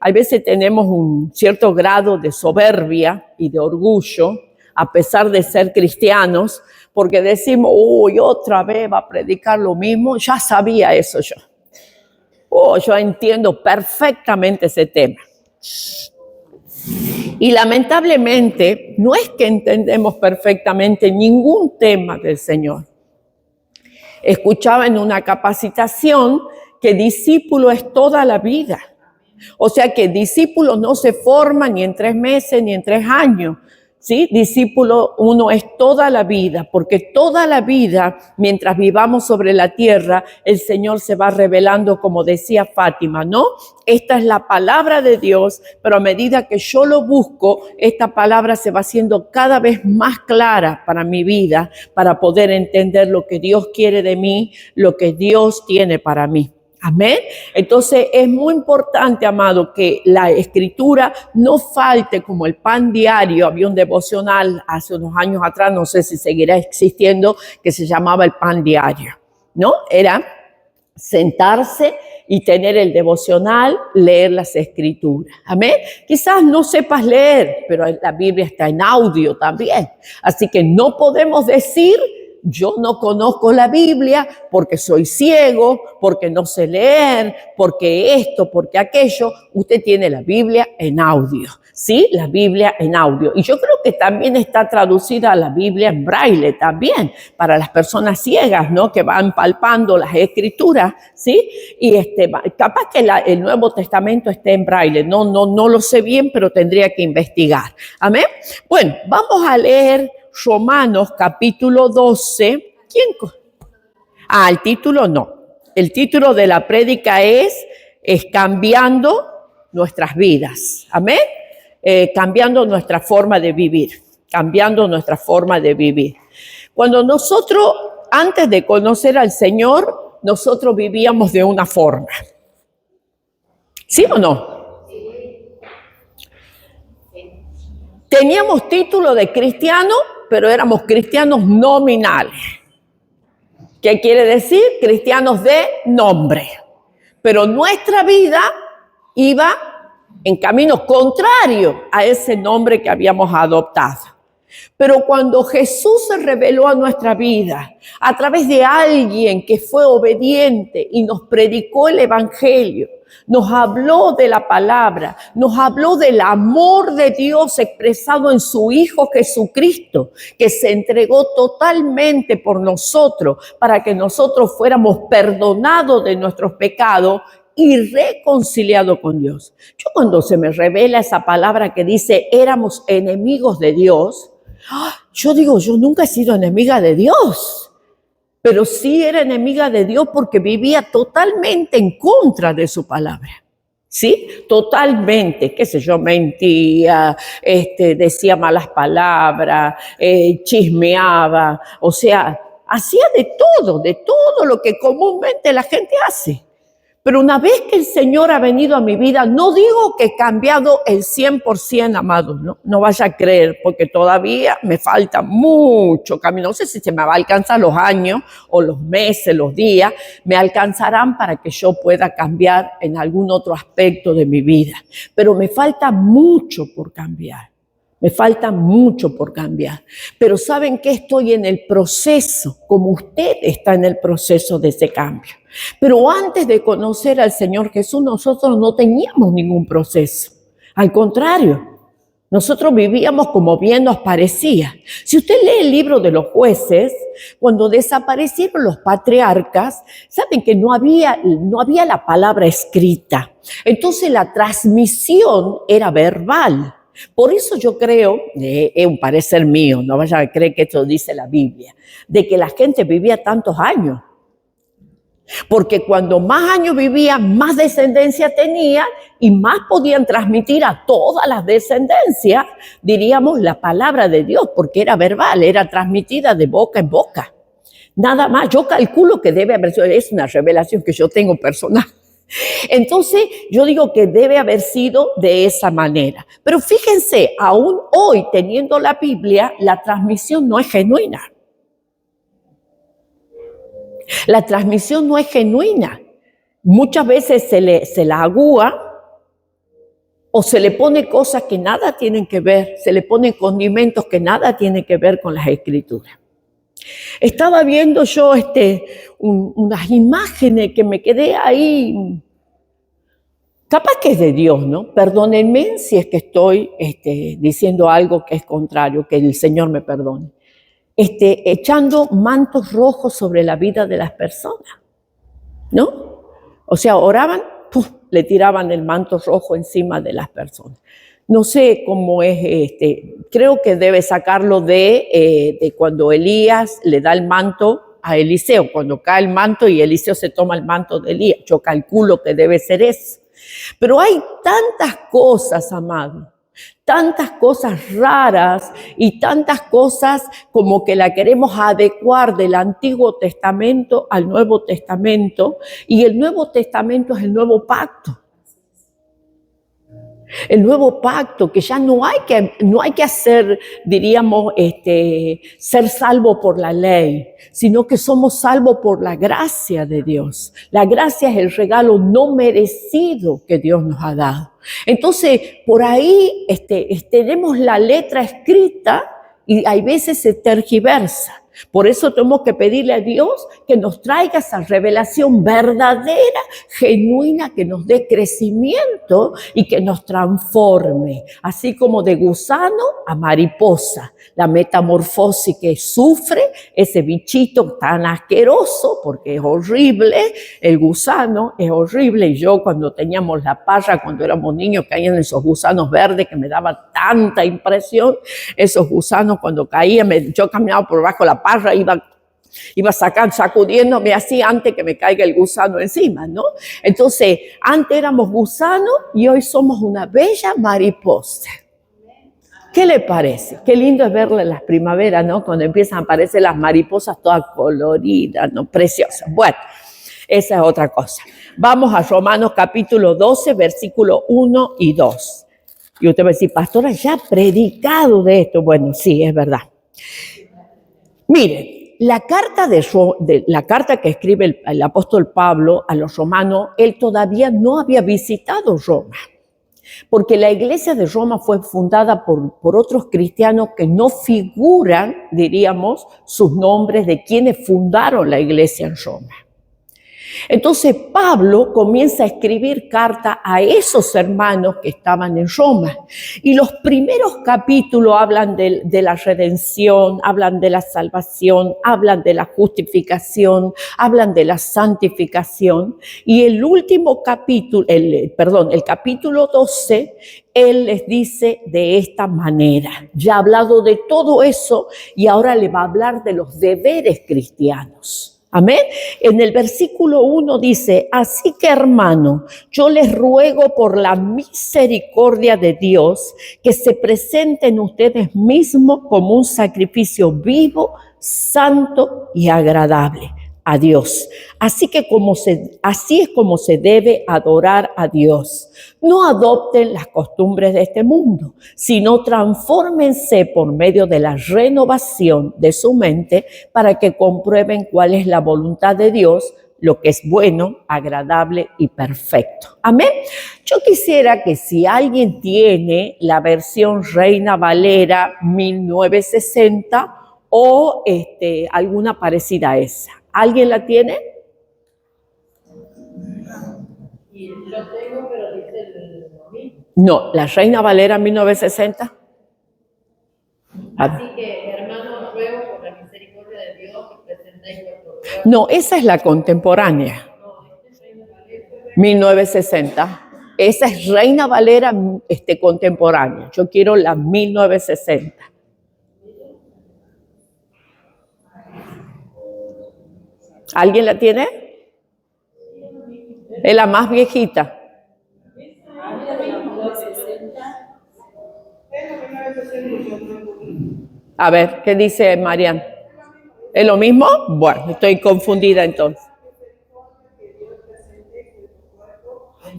a veces tenemos un cierto grado de soberbia y de orgullo, a pesar de ser cristianos, porque decimos, uy, otra vez va a predicar lo mismo. Ya sabía eso yo. Yo entiendo perfectamente ese tema. Y lamentablemente no es que entendemos perfectamente ningún tema del Señor. Escuchaba en una capacitación que discípulo es toda la vida. O sea que discípulo no se forma ni en 3 meses ni en 3 años. ¿Sí? Discípulo uno es toda la vida, porque toda la vida, mientras vivamos sobre la tierra, el Señor se va revelando, como decía Fátima, ¿no? Esta es la palabra de Dios, pero a medida que yo lo busco, esta palabra se va haciendo cada vez más clara para mi vida, para poder entender lo que Dios quiere de mí, lo que Dios tiene para mí. Amén. Entonces es muy importante, amado, que la escritura no falte como el pan diario. Había un devocional hace unos años atrás, no sé si seguirá existiendo, que se llamaba el pan diario, ¿no? Era sentarse y tener el devocional, leer las escrituras. Amén. Quizás no sepas leer, pero la Biblia está en audio también. Así que no podemos decir, yo no conozco la Biblia porque soy ciego, porque no sé leer, porque esto, porque aquello. Usted tiene la Biblia en audio, ¿sí? La Biblia en audio. Y yo creo que también está traducida la Biblia en braille también, para las personas ciegas, ¿no? Que van palpando las escrituras, ¿sí? Y capaz que el Nuevo Testamento esté en braille. No lo sé bien, pero tendría que investigar. Amén. Bueno, vamos a leer Romanos capítulo 12. ¿Quién? El título no. El título de la prédica es cambiando nuestras vidas. Amén. Cambiando nuestra forma de vivir. Cambiando nuestra forma de vivir. Cuando nosotros, antes de conocer al Señor, nosotros vivíamos de una forma. ¿Sí o no? Teníamos título de cristiano, pero éramos cristianos nominales. ¿Qué quiere decir? Cristianos de nombre. Pero nuestra vida iba en camino contrario a ese nombre que habíamos adoptado. Pero cuando Jesús se reveló a nuestra vida a través de alguien que fue obediente y nos predicó el evangelio, nos habló de la palabra, nos habló del amor de Dios expresado en su Hijo Jesucristo, que se entregó totalmente por nosotros para que nosotros fuéramos perdonados de nuestros pecados y reconciliados con Dios. Yo cuando se me revela esa palabra que dice éramos enemigos de Dios, yo digo, yo nunca he sido enemiga de Dios. Pero sí era enemiga de Dios porque vivía totalmente en contra de su palabra. ¿Sí? Totalmente, qué sé yo, mentía, decía malas palabras, chismeaba, o sea, hacía de todo lo que comúnmente la gente hace. Pero una vez que el Señor ha venido a mi vida, no digo que he cambiado el 100%, amados, no vaya a creer, porque todavía me falta mucho camino. No sé si se me va a alcanzar los años o los meses, los días, me alcanzarán para que yo pueda cambiar en algún otro aspecto de mi vida. Pero me falta mucho por cambiar. Me falta mucho por cambiar. Pero ¿saben qué? Estoy en el proceso, como usted está en el proceso de ese cambio. Pero antes de conocer al Señor Jesús, nosotros no teníamos ningún proceso. Al contrario, nosotros vivíamos como bien nos parecía. Si usted lee el libro de los jueces, cuando desaparecieron los patriarcas, saben que no había la palabra escrita. Entonces la transmisión era verbal. Por eso yo creo, es un parecer mío, no vayan a creer que esto dice la Biblia, de que la gente vivía tantos años. Porque cuando más años vivía, más descendencia tenía y más podían transmitir a todas las descendencias, diríamos, la palabra de Dios, porque era verbal, era transmitida de boca en boca. Nada más, yo calculo que debe haber sido, es una revelación que yo tengo personal. Entonces, yo digo que debe haber sido de esa manera. Pero fíjense, aún hoy, teniendo la Biblia, la transmisión no es genuina. La transmisión no es genuina. Muchas veces se la agúa O se le pone cosas que nada tienen que ver, se le ponen condimentos que nada tienen que ver con las Escrituras. Estaba viendo yo unas imágenes que me quedé ahí, capaz que es de Dios, ¿no? Perdónenme si es que estoy diciendo algo que es contrario, que el Señor me perdone. Echando mantos rojos sobre la vida de las personas, ¿no? O sea, oraban, ¡puf!, le tiraban el manto rojo encima de las personas. No sé cómo es, creo que debe sacarlo de cuando Elías le da el manto a Eliseo, cuando cae el manto y Eliseo se toma el manto de Elías. Yo calculo que debe ser eso. Pero hay tantas cosas, amado, tantas cosas raras y tantas cosas como que la queremos adecuar del Antiguo Testamento al Nuevo Testamento, y el Nuevo Testamento es el nuevo pacto. El nuevo pacto, que ya no hay que hacer, diríamos, ser salvo por la ley, sino que somos salvos por la gracia de Dios. La gracia es el regalo no merecido que Dios nos ha dado. Entonces, por ahí tenemos la letra escrita y hay veces se tergiversa. Por eso tenemos que pedirle a Dios que nos traiga esa revelación verdadera, genuina, que nos dé crecimiento y que nos transforme, así como de gusano a mariposa. La metamorfosis que sufre ese bichito tan asqueroso, porque es horrible, el gusano es horrible. Y yo cuando teníamos la parra, cuando éramos niños, caían esos gusanos verdes que me daban tanta impresión. Esos gusanos cuando caían, yo caminaba por bajo la parra, iba sacudiéndome así antes que me caiga el gusano encima, ¿no? Entonces, antes éramos gusanos y hoy somos una bella mariposa. ¿Qué le parece? Qué lindo es verle las primaveras, ¿no? Cuando empiezan a aparecer las mariposas todas coloridas, ¿no? Preciosas. Bueno, esa es otra cosa. Vamos a Romanos capítulo 12, versículo 1 y 2. Y usted va a decir, pastora, ya ha predicado de esto. Bueno, sí, es verdad. Miren, la carta que escribe el apóstol Pablo a los romanos, él todavía no había visitado Roma, porque la iglesia de Roma fue fundada por otros cristianos que no figuran, diríamos, sus nombres de quienes fundaron la iglesia en Roma. Entonces Pablo comienza a escribir carta a esos hermanos que estaban en Roma. Y los primeros capítulos hablan de la redención, hablan de la salvación, hablan de la justificación, hablan de la santificación. Y el último capítulo, el capítulo 12, él les dice de esta manera. Ya ha hablado de todo eso y ahora le va a hablar de los deberes cristianos. Amén. En el versículo 1 dice, así que hermano, yo les ruego por la misericordia de Dios que se presenten ustedes mismos como un sacrificio vivo, santo y agradable a Dios. Así es como se debe adorar a Dios. No adopten las costumbres de este mundo, sino transfórmense por medio de la renovación de su mente para que comprueben cuál es la voluntad de Dios, lo que es bueno, agradable y perfecto. Amén. Yo quisiera que si alguien tiene la versión Reina Valera 1960 o alguna parecida a esa. ¿Alguien la tiene? Lo tengo, pero dice lo mismo. No, la Reina Valera 1960. Así que, hermanos, ruego por la misericordia de Dios que presentéis vuestro ruego. No, esa es la contemporánea. No, esta es Reina Valera 1960. Esa es Reina Valera contemporánea. Yo quiero la 1960. ¿Alguien la tiene? Es la más viejita. A ver, ¿qué dice Marian? ¿Es lo mismo? Bueno, estoy confundida entonces.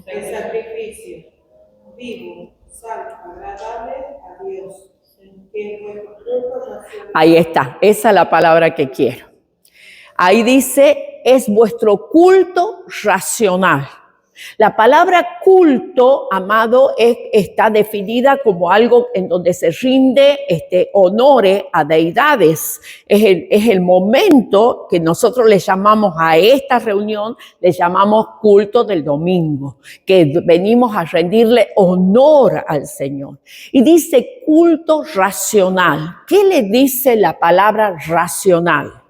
El sacrificio vivo, santo, agradable a Dios. Ahí está, esa es la palabra que quiero. Ahí dice, es vuestro culto racional. La palabra culto, amado, está definida como algo en donde se rinde honores a deidades. Es el momento que nosotros le llamamos a esta reunión, le llamamos culto del domingo, que venimos a rendirle honor al Señor. Y dice culto racional. ¿Qué le dice la palabra racional?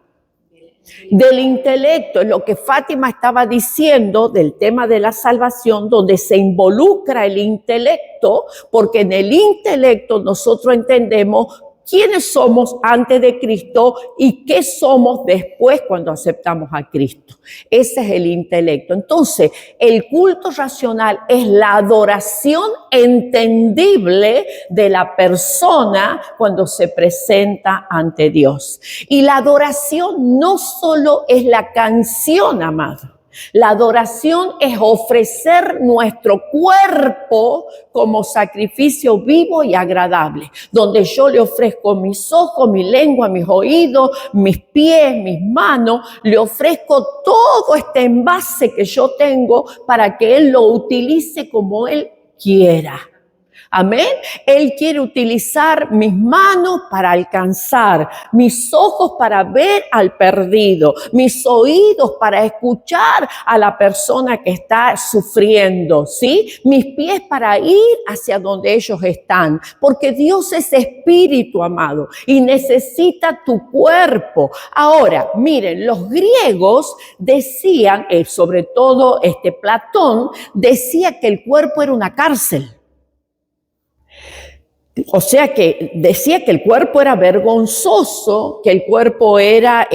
Del intelecto, es lo que Fátima estaba diciendo del tema de la salvación, donde se involucra el intelecto, porque en el intelecto nosotros entendemos quiénes somos antes de Cristo y qué somos después cuando aceptamos a Cristo. Ese es el intelecto. Entonces, el culto racional es la adoración entendible de la persona cuando se presenta ante Dios. Y la adoración no solo es la canción, amado. La adoración es ofrecer nuestro cuerpo como sacrificio vivo y agradable, donde yo le ofrezco mis ojos, mi lengua, mis oídos, mis pies, mis manos, le ofrezco todo este envase que yo tengo para que Él lo utilice como Él quiera. Amén. Él quiere utilizar mis manos para alcanzar, mis ojos para ver al perdido, mis oídos para escuchar a la persona que está sufriendo, ¿sí? Mis pies para ir hacia donde ellos están, porque Dios es espíritu, amado, y necesita tu cuerpo. Ahora, miren, los griegos decían, sobre todo Platón, decía que el cuerpo era una cárcel. O sea que decía que el cuerpo era vergonzoso, que el cuerpo era,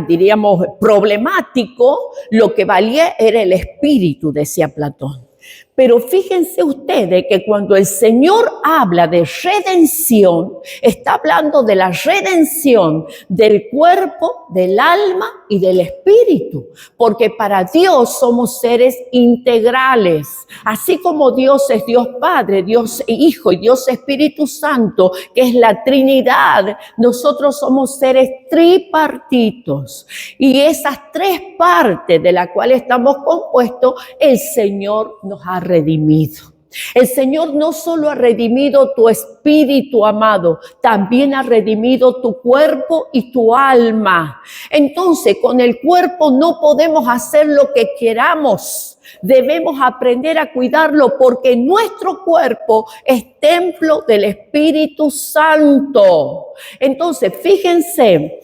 diríamos, problemático, lo que valía era el espíritu, decía Platón. Pero fíjense ustedes que cuando el Señor habla de redención, está hablando de la redención del cuerpo, del alma y del espíritu. Porque para Dios somos seres integrales. Así como Dios es Dios Padre, Dios Hijo y Dios Espíritu Santo, que es la Trinidad, nosotros somos seres tripartitos. Y esas tres partes de las cuales estamos compuestos, el Señor nos ha redimido. El Señor no solo ha redimido tu espíritu, amado, también ha redimido tu cuerpo y tu alma. Entonces, con el cuerpo no podemos hacer lo que queramos. Debemos aprender a cuidarlo porque nuestro cuerpo es templo del Espíritu Santo. Entonces, fíjense,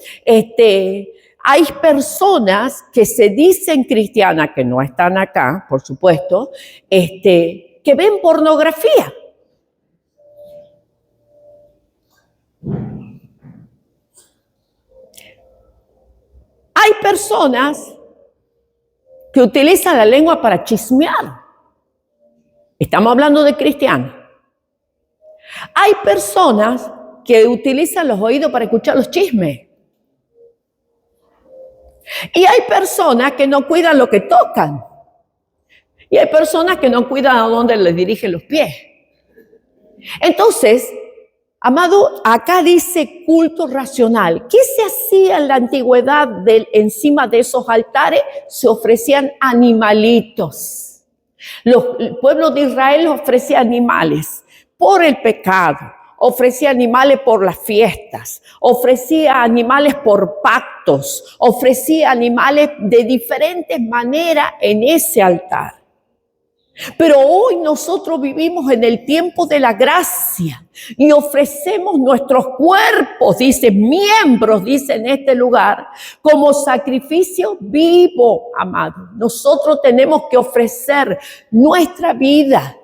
hay personas que se dicen cristianas, que no están acá, por supuesto, que ven pornografía. Hay personas que utilizan la lengua para chismear. Estamos hablando de cristianos. Hay personas que utilizan los oídos para escuchar los chismes. Y hay personas que no cuidan lo que tocan. Y hay personas que no cuidan a dónde les dirigen los pies. Entonces, amado, acá dice culto racional. ¿Qué se hacía en la antigüedad encima de esos altares? Se ofrecían animalitos. El pueblo de Israel ofrecía animales por el pecado. Ofrecía animales por las fiestas, ofrecía animales por pactos, ofrecía animales de diferentes maneras en ese altar. Pero hoy nosotros vivimos en el tiempo de la gracia y ofrecemos nuestros cuerpos, dice, miembros, dice en este lugar, como sacrificio vivo, amado. Nosotros tenemos que ofrecer nuestra vida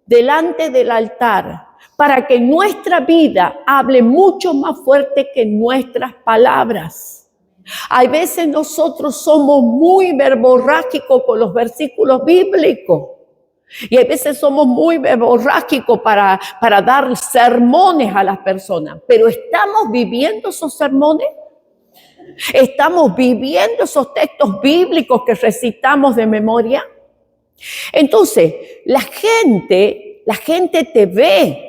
delante del altar, para que nuestra vida hable mucho más fuerte que nuestras palabras. Hay veces nosotros somos muy verborrágicos con los versículos bíblicos. Y hay veces somos muy verborrágicos para dar sermones a las personas. Pero ¿estamos viviendo esos sermones? ¿Estamos viviendo esos textos bíblicos que recitamos de memoria? Entonces, la gente te ve.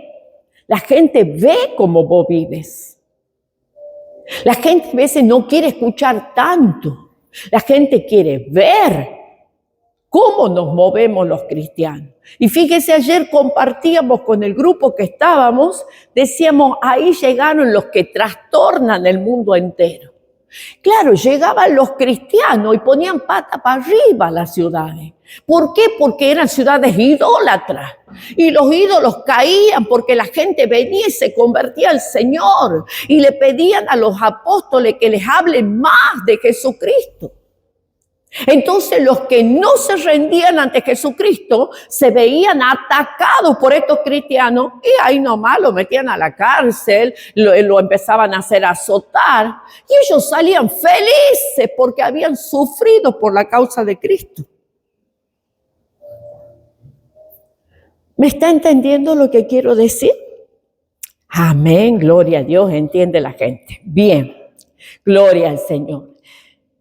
La gente ve cómo vos vives. La gente a veces no quiere escuchar tanto. La gente quiere ver. ¿Cómo nos movemos los cristianos? Y fíjese, ayer compartíamos con el grupo que estábamos, decíamos, ahí llegaron los que trastornan el mundo entero. Claro, llegaban los cristianos y ponían pata para arriba las ciudades. ¿Por qué? Porque eran ciudades idólatras. Y los ídolos caían porque la gente venía y se convertía al Señor. Y le pedían a los apóstoles que les hablen más de Jesucristo. Entonces los que no se rendían ante Jesucristo se veían atacados por estos cristianos y ahí nomás lo metían a la cárcel, lo empezaban a hacer azotar y ellos salían felices porque habían sufrido por la causa de Cristo. ¿Me está entendiendo lo que quiero decir? Amén, gloria a Dios, entiende la gente. Bien, gloria al Señor.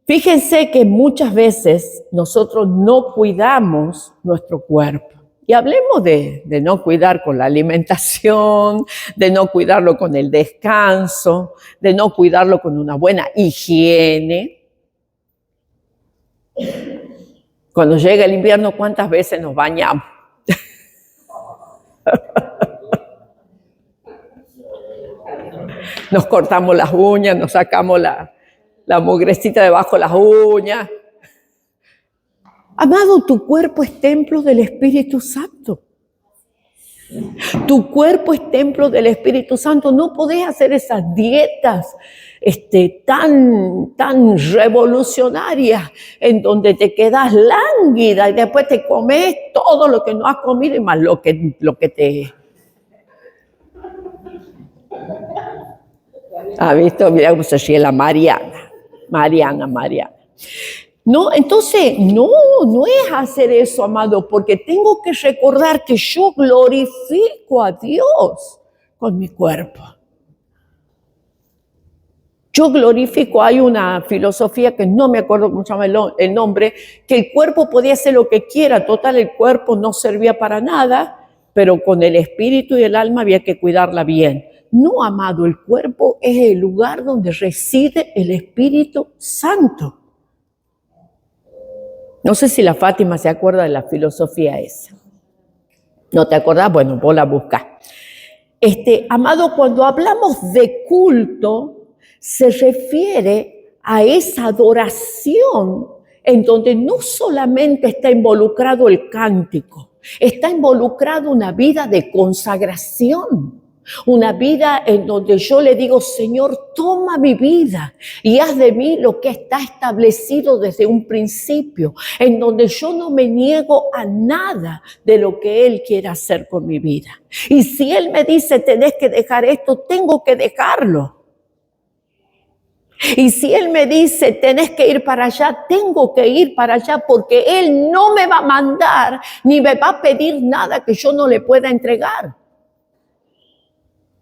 Fíjense que muchas veces nosotros no cuidamos nuestro cuerpo. Y hablemos de no cuidar con la alimentación, de no cuidarlo con el descanso, de no cuidarlo con una buena higiene. Cuando llega el invierno, ¿cuántas veces nos bañamos? Nos cortamos las uñas, nos sacamos la mugrecita debajo de las uñas. Amado, tu cuerpo es templo del Espíritu Santo. Tu cuerpo es templo del Espíritu Santo. No podés hacer esas dietas tan revolucionarias en donde te quedas lánguida y después te comes todo lo que no has comido y más lo que te... ¿Ha visto? Mira cómo se ríe la Mariana. No, entonces, no es hacer eso, amado, porque tengo que recordar que yo glorifico a Dios con mi cuerpo. Yo glorifico, hay una filosofía que no me acuerdo cómo se llama el nombre, que el cuerpo podía hacer lo que quiera, total el cuerpo no servía para nada, pero con el espíritu y el alma había que cuidarla bien. No, amado, el cuerpo es el lugar donde reside el Espíritu Santo. No sé si la Fátima se acuerda de la filosofía esa. ¿No te acordás? Bueno, vos la buscás. Amado, cuando hablamos de culto, se refiere a esa adoración en donde no solamente está involucrado el cántico, está involucrado una vida de consagración. Una vida en donde yo le digo, Señor, toma mi vida y haz de mí lo que está establecido desde un principio, en donde yo no me niego a nada de lo que Él quiere hacer con mi vida. Y si Él me dice, tenés que dejar esto, tengo que dejarlo. Y si Él me dice, tenés que ir para allá, tengo que ir para allá, porque Él no me va a mandar ni me va a pedir nada que yo no le pueda entregar.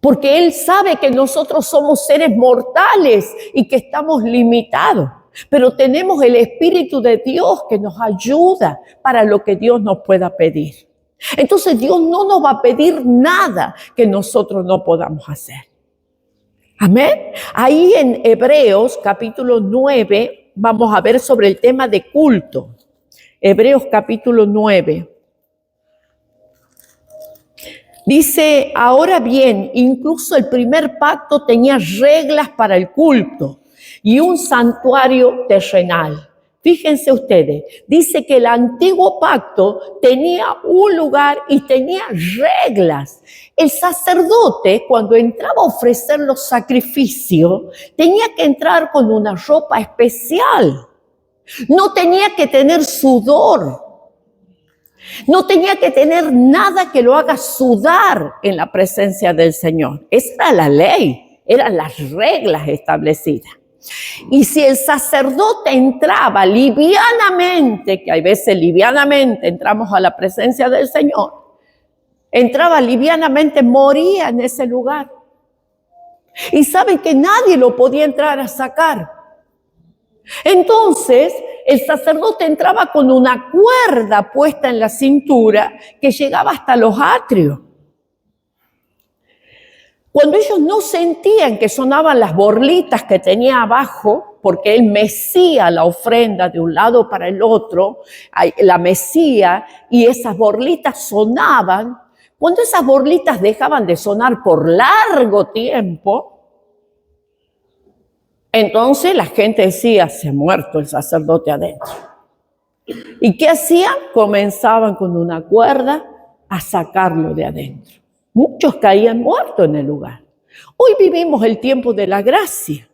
Porque Él sabe que nosotros somos seres mortales y que estamos limitados. Pero tenemos el Espíritu de Dios que nos ayuda para lo que Dios nos pueda pedir. Entonces Dios no nos va a pedir nada que nosotros no podamos hacer. Amén. Ahí en Hebreos capítulo 9 vamos a ver sobre el tema de culto. Hebreos capítulo 9. Dice, ahora bien, incluso el primer pacto tenía reglas para el culto y un santuario terrenal. Fíjense ustedes, dice que el antiguo pacto tenía un lugar y tenía reglas. El sacerdote, cuando entraba a ofrecer los sacrificios, tenía que entrar con una ropa especial. No tenía que tener sudor. No tenía que tener nada que lo haga sudar en la presencia del Señor. Esa era la ley, eran las reglas establecidas. Y si el sacerdote entraba livianamente, que hay veces livianamente entramos a la presencia del Señor, entraba livianamente, moría en ese lugar. Y saben que nadie lo podía entrar a sacar. Entonces, el sacerdote entraba con una cuerda puesta en la cintura que llegaba hasta los atrios. Cuando ellos no sentían que sonaban las borlitas que tenía abajo, porque él mecía la ofrenda de un lado para el otro, la mecía, y esas borlitas sonaban. Cuando esas borlitas dejaban de sonar por largo tiempo, entonces la gente decía, se ha muerto el sacerdote adentro. ¿Y qué hacían? Comenzaban con una cuerda a sacarlo de adentro. Muchos caían muertos en el lugar. Hoy vivimos el tiempo de la gracia.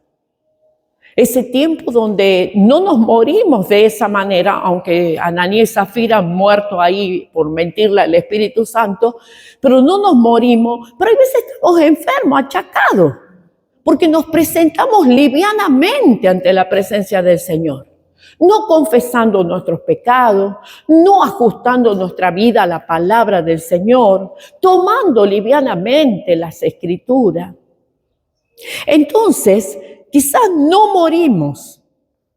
Ese tiempo donde no nos morimos de esa manera, aunque Ananías y Zafira han muerto ahí por mentirle al Espíritu Santo, pero no nos morimos, pero a veces estamos enfermos, achacados, porque nos presentamos livianamente ante la presencia del Señor, no confesando nuestros pecados, no ajustando nuestra vida a la palabra del Señor, tomando livianamente las Escrituras. Entonces, quizás no morimos,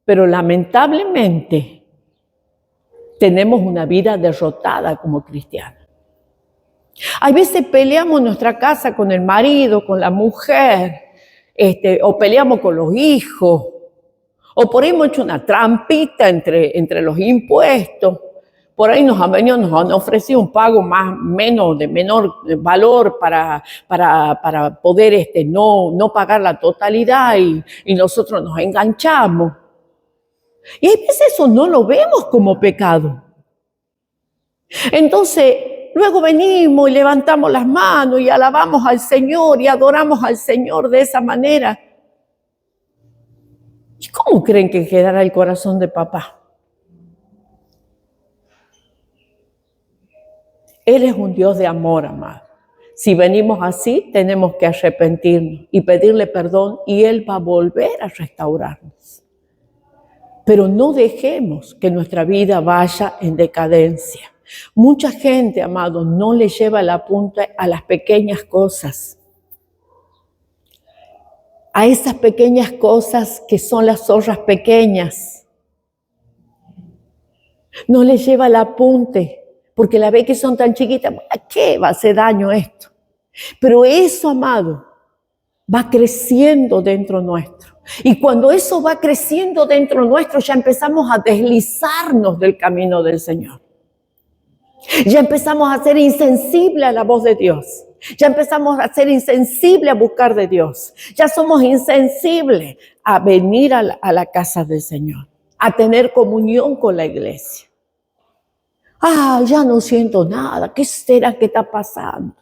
pero lamentablemente tenemos una vida derrotada como cristianos. Hay veces peleamos en nuestra casa con el marido, con la mujer, o peleamos con los hijos, o por ahí hemos hecho una trampita entre los impuestos. Por ahí nos han ofrecido un pago de menor valor para poder no pagar la totalidad y nosotros nos enganchamos. Y a veces eso no lo vemos como pecado. Entonces, luego venimos y levantamos las manos y alabamos al Señor y adoramos al Señor de esa manera. ¿Y cómo creen que quedará el corazón de papá? Él es un Dios de amor, amado. Si venimos así, tenemos que arrepentirnos y pedirle perdón y Él va a volver a restaurarnos. Pero no dejemos que nuestra vida vaya en decadencia. Mucha gente, amado, no le lleva la punta a las pequeñas cosas. A esas pequeñas cosas que son las zorras pequeñas. No le lleva el apunte. Porque la ve que son tan chiquitas, ¿a qué va a hacer daño esto? Pero eso, amado, va creciendo dentro nuestro. Y cuando eso va creciendo dentro nuestro, ya empezamos a deslizarnos del camino del Señor. Ya empezamos a ser insensibles a la voz de Dios. Ya empezamos a ser insensibles a buscar de Dios. Ya somos insensibles a venir a la casa del Señor, a tener comunión con la iglesia. Ya no siento nada. ¿Qué será que está pasando?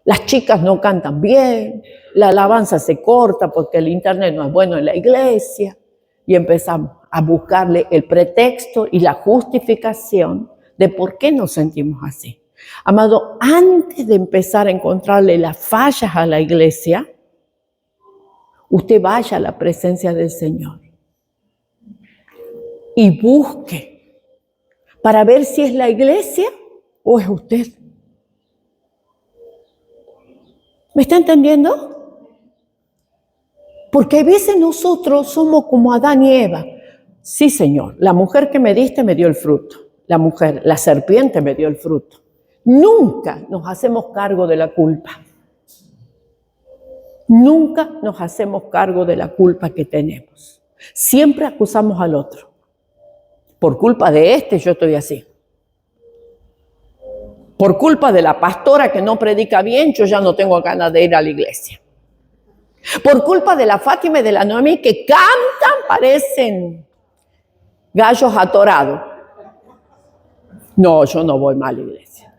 Las chicas no cantan bien, la alabanza se corta porque el internet no es bueno en la iglesia. Y empezamos a buscarle el pretexto y la justificación de por qué nos sentimos así. Amado, antes de empezar a encontrarle las fallas a la iglesia, usted vaya a la presencia del Señor y busque para ver si es la iglesia o es usted. ¿Me está entendiendo? Porque a veces nosotros somos como Adán y Eva. Sí, Señor, la mujer que me diste me dio el fruto. La serpiente me dio el fruto. Nunca nos hacemos cargo de la culpa. Nunca nos hacemos cargo de la culpa que tenemos. Siempre acusamos al otro. Por culpa de yo estoy así. Por culpa de la pastora que no predica bien, yo ya no tengo ganas de ir a la iglesia. Por culpa de la Fátima y de la Noemí que cantan, parecen gallos atorados. No, yo no voy más a la iglesia.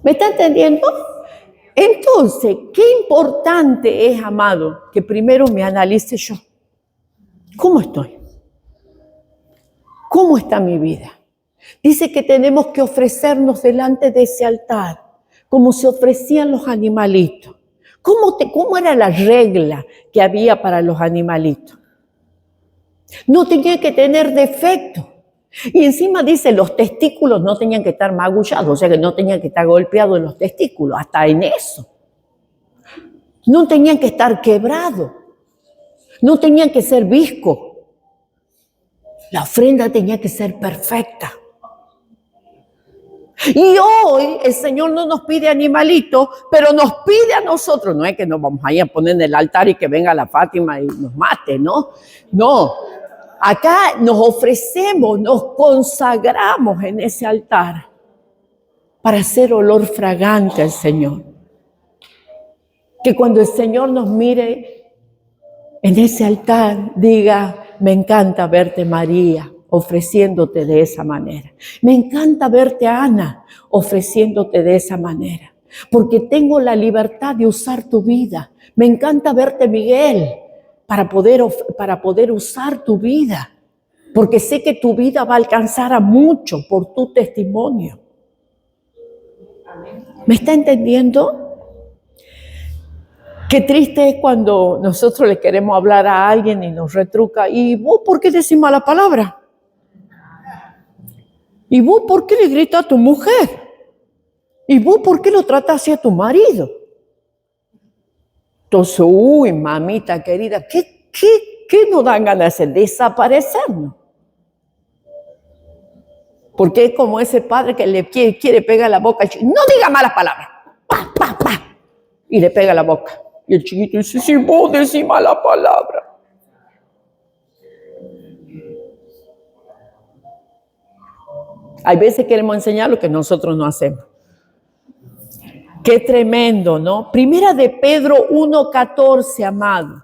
¿Me está entendiendo? Entonces, qué importante es, amado, que primero me analice yo. ¿Cómo estoy? ¿Cómo está mi vida? Dice que tenemos que ofrecernos delante de ese altar, como se ofrecían los animalitos. ¿Cómo era la regla que había para los animalitos? No tenían que tener defecto. Y encima dice, los testículos no tenían que estar magullados, o sea que no tenían que estar golpeados en los testículos, hasta en eso. No tenían que estar quebrados. No tenían que ser viscos. La ofrenda tenía que ser perfecta. Y hoy el Señor no nos pide animalitos, pero nos pide a nosotros. No es que nos vamos a ir a poner en el altar y que venga la Fátima y nos mate, ¿no? No. Acá nos ofrecemos, nos consagramos en ese altar para hacer olor fragante al Señor. Que cuando el Señor nos mire en ese altar, diga, me encanta verte, María, ofreciéndote de esa manera. Me encanta verte, Ana, ofreciéndote de esa manera. Porque tengo la libertad de usar tu vida. Me encanta verte, Miguel, para poder usar tu vida. Porque sé que tu vida va a alcanzar a mucho por tu testimonio. ¿Me está entendiendo? Qué triste es cuando nosotros le queremos hablar a alguien y nos retruca. ¿Y vos por qué decís mala palabra? ¿Y vos por qué le gritas a tu mujer? ¿Y vos por qué lo tratas así a tu marido? Entonces, uy, mamita querida, ¿qué nos dan ganas de hacer? Desaparecernos. Porque es como ese padre que le quiere pegar la boca al chico. No diga malas palabras. Pa, pa, pa. Y le pega la boca. Y el chiquito dice, si vos decís mala palabra. Hay veces queremos enseñar lo que nosotros no hacemos. Qué tremendo, ¿no? Primera de Pedro 1:14, amado.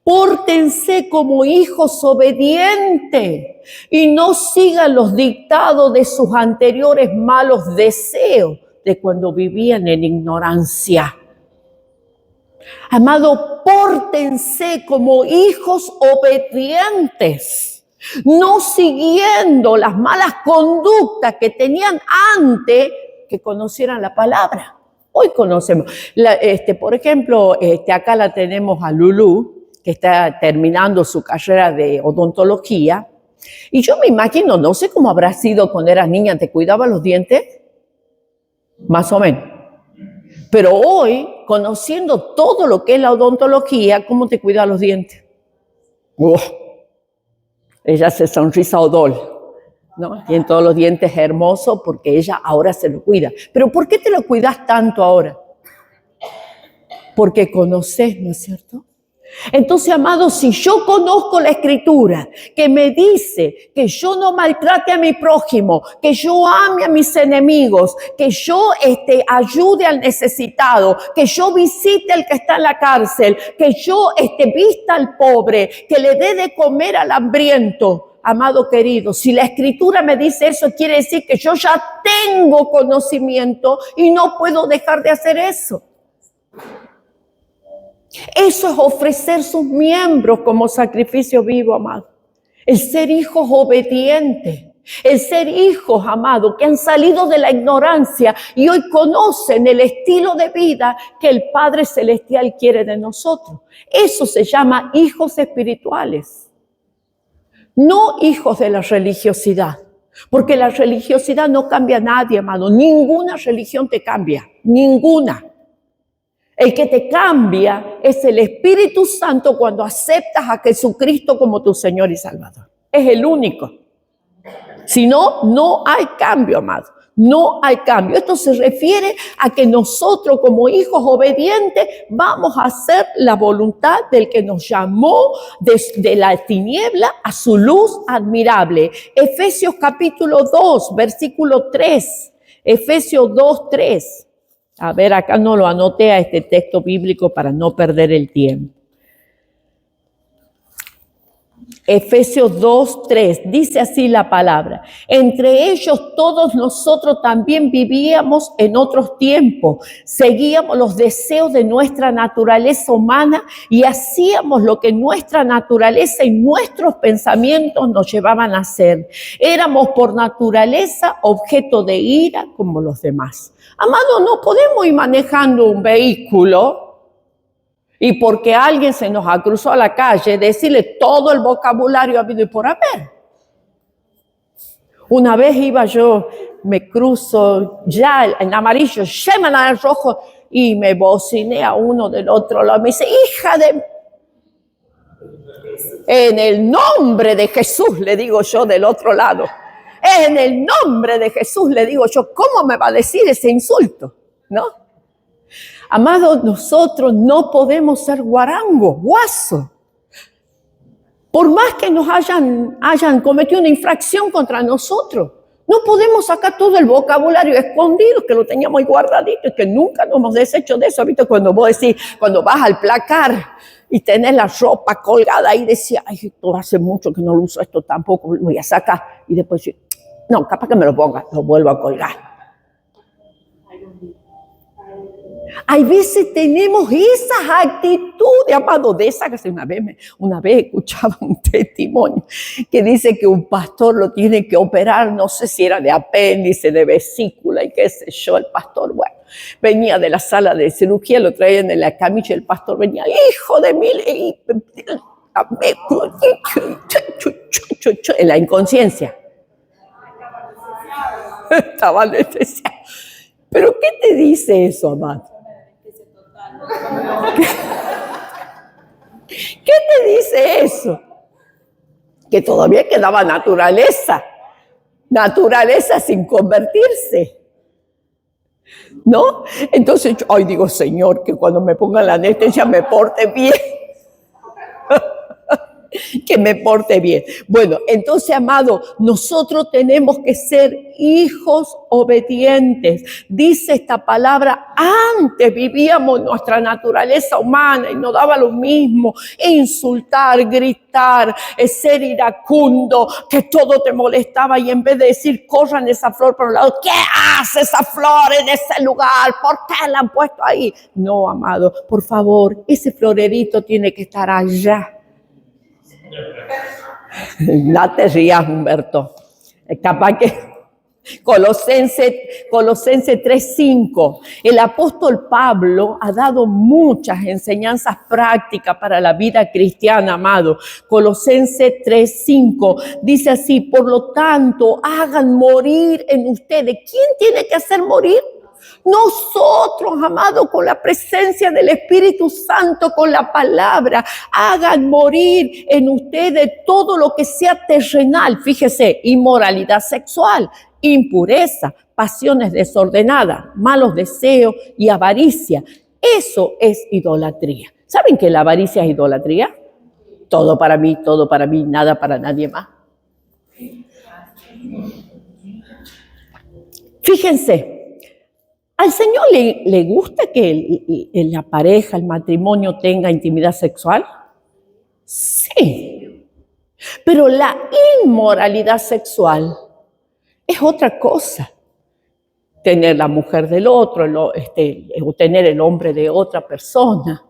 Pórtense como hijos obedientes y no sigan los dictados de sus anteriores malos deseos de cuando vivían en ignorancia. Amado, pórtense como hijos obedientes, no siguiendo las malas conductas que tenían antes que conocieran la palabra. Hoy conocemos, por ejemplo, acá la tenemos a Lulú, que está terminando su carrera de odontología. Y yo me imagino, no sé cómo habrá sido cuando eras niña, ¿te cuidaba los dientes? Más o menos. Pero hoy, conociendo todo lo que es la odontología, ¿cómo te cuida los dientes? Ella se sonrisa odol, ¿no? Tiene todos los dientes hermosos porque ella ahora se lo cuida. ¿Pero por qué te lo cuidas tanto ahora? Porque conoces, ¿no es cierto? Entonces, amados, si yo conozco la Escritura que me dice que yo no maltrate a mi prójimo, que yo ame a mis enemigos, que yo ayude al necesitado, que yo visite al que está en la cárcel, que yo vista al pobre, que le dé de comer al hambriento, amado querido, si la Escritura me dice eso, quiere decir que yo ya tengo conocimiento y no puedo dejar de hacer eso. Eso es ofrecer sus miembros como sacrificio vivo, amado. El ser hijos obedientes, el ser hijos, amado, que han salido de la ignorancia y hoy conocen el estilo de vida que el Padre Celestial quiere de nosotros. Eso se llama hijos espirituales, no hijos de la religiosidad. Porque la religiosidad no cambia a nadie, amado. Ninguna religión te cambia, ninguna. El que te cambia es el Espíritu Santo cuando aceptas a Jesucristo como tu Señor y Salvador. Es el único. Si no, no hay cambio, amado. No hay cambio. Esto se refiere a que nosotros como hijos obedientes vamos a hacer la voluntad del que nos llamó desde la tiniebla a su luz admirable. Efesios capítulo 2, versículo 3. Efesios 2, 3. A ver, acá no lo anoté a este texto bíblico para no perder el tiempo. Efesios 2:3, dice así la palabra. Entre ellos todos nosotros también vivíamos en otros tiempos, seguíamos los deseos de nuestra naturaleza humana y hacíamos lo que nuestra naturaleza y nuestros pensamientos nos llevaban a hacer. Éramos por naturaleza objeto de ira como los demás. Amado, no podemos ir manejando un vehículo y porque alguien se nos ha cruzado a la calle, decirle todo el vocabulario habido y por haber. Una vez iba yo, me cruzo ya en amarillo, llaman al rojo y me bociné a uno del otro lado. Me dice, hija de... En el nombre de Jesús, le digo yo del otro lado. En el nombre de Jesús le digo yo, ¿cómo me va a decir ese insulto? ¿No? Amados, nosotros no podemos ser guarangos, guasos. Por más que nos hayan cometido una infracción contra nosotros, no podemos sacar todo el vocabulario escondido que lo teníamos ahí guardadito y que nunca nos hemos deshecho de eso. ¿Viste? Cuando vos decís, cuando vas al placar y tenés la ropa colgada ahí, decís, ay, esto hace mucho que no lo uso, esto tampoco lo voy a sacar. Y después decís, no, capaz que me lo ponga, lo vuelvo a colgar. Hay veces tenemos esas actitudes, amado, de esas que una vez escuchaba un testimonio que dice que un pastor lo tiene que operar, no sé si era de apéndice, de vesícula y qué sé yo, el pastor, bueno, venía de la sala de cirugía, lo traían en la camilla, el pastor venía, hijo de mil, en la inconsciencia. Estaba anestesiado. ¿Pero qué te dice eso, amado? ¿Qué te dice eso? Que todavía quedaba naturaleza sin convertirse, ¿no? Entonces yo, ay, digo, Señor, que cuando me pongan la anestesia me porte bien. Que me porte bien. Bueno, entonces, amado, nosotros tenemos que ser hijos obedientes. Dice esta palabra, antes vivíamos nuestra naturaleza humana y nos daba lo mismo, insultar, gritar, ser iracundo, que todo te molestaba y en vez de decir, corran esa flor por un lado, ¿qué hace esa flor en ese lugar? ¿Por qué la han puesto ahí? No, amado, por favor, ese florerito tiene que estar allá. No te rías, Humberto. Es capaz que Colosenses 3:5. El apóstol Pablo ha dado muchas enseñanzas prácticas para la vida cristiana, amado. Colosenses 3:5 dice así: por lo tanto, hagan morir en ustedes. ¿Quién tiene que hacer morir? Nosotros, amados, con la presencia del Espíritu Santo, con la palabra, hagan morir en ustedes todo lo que sea terrenal. Fíjese, inmoralidad sexual, impureza, pasiones desordenadas, malos deseos y avaricia. Eso es idolatría. ¿Saben que la avaricia es idolatría? Todo para mí, nada para nadie más. Fíjense. ¿Al Señor le gusta que la pareja, el matrimonio tenga intimidad sexual? Sí. Pero la inmoralidad sexual es otra cosa. Tener la mujer del otro, o tener el hombre de otra persona.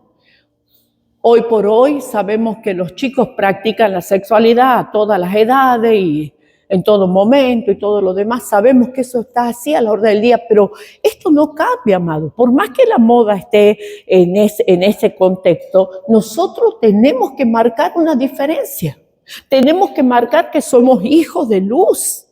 Hoy por hoy sabemos que los chicos practican la sexualidad a todas las edades y en todo momento y todo lo demás. Sabemos que eso está así a la orden del día, pero esto no cambia, amado. Por más que la moda esté en ese contexto, nosotros tenemos que marcar una diferencia. Tenemos que marcar que somos hijos de luz.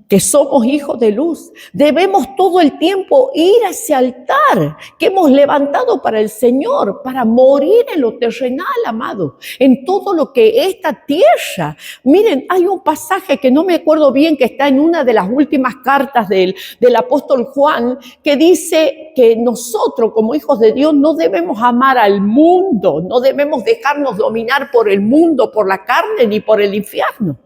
Que somos hijos de luz. Debemos todo el tiempo ir a ese altar que hemos levantado para el Señor, para morir en lo terrenal, amado, en todo lo que esta tierra. Miren, hay un pasaje que no me acuerdo bien, que está en una de las últimas cartas del apóstol Juan, que dice que nosotros como hijos de Dios no debemos amar al mundo, no debemos dejarnos dominar por el mundo, por la carne ni por el infierno.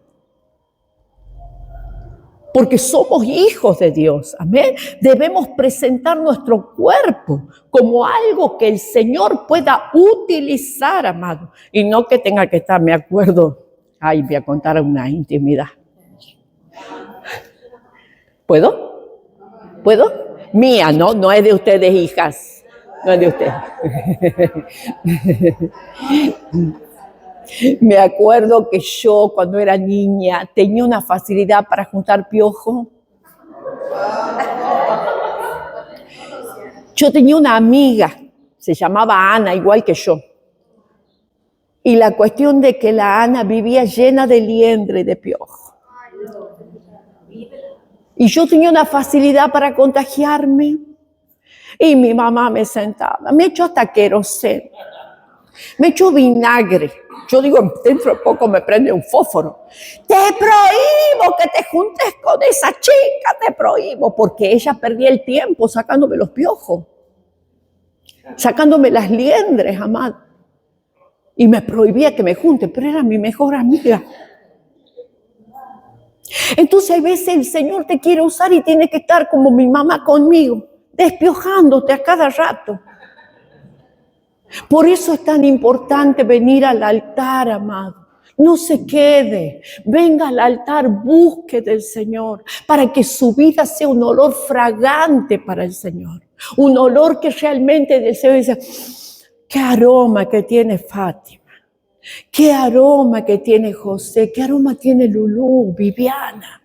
Porque somos hijos de Dios, amén. Debemos presentar nuestro cuerpo como algo que el Señor pueda utilizar, amado. Y no que tenga que estar, me acuerdo, voy a contar una intimidad. ¿Puedo? Mía, no es de ustedes, hijas. No es de ustedes. Me acuerdo que yo, cuando era niña, tenía una facilidad para juntar piojo. Yo tenía una amiga, se llamaba Ana, igual que yo. Y la cuestión de que la Ana vivía llena de liendre y de piojo. Y yo tenía una facilidad para contagiarme. Y mi mamá me sentaba, me echó hasta queroseno. Me echó vinagre. Yo digo, dentro de poco me prende un fósforo. Te prohíbo que te juntes con esa chica, te prohíbo, porque ella perdía el tiempo sacándome los piojos, sacándome las liendres, amado. Y me prohibía que me junte, pero era mi mejor amiga. Entonces a veces el Señor te quiere usar y tiene que estar como mi mamá conmigo, despiojándote a cada rato. Por eso es tan importante venir al altar, amado. No se quede, venga al altar, busque del Señor, para que su vida sea un olor fragante para el Señor. Un olor que realmente deseo y dice, qué aroma que tiene Fátima, qué aroma que tiene José, qué aroma tiene Lulú, Viviana.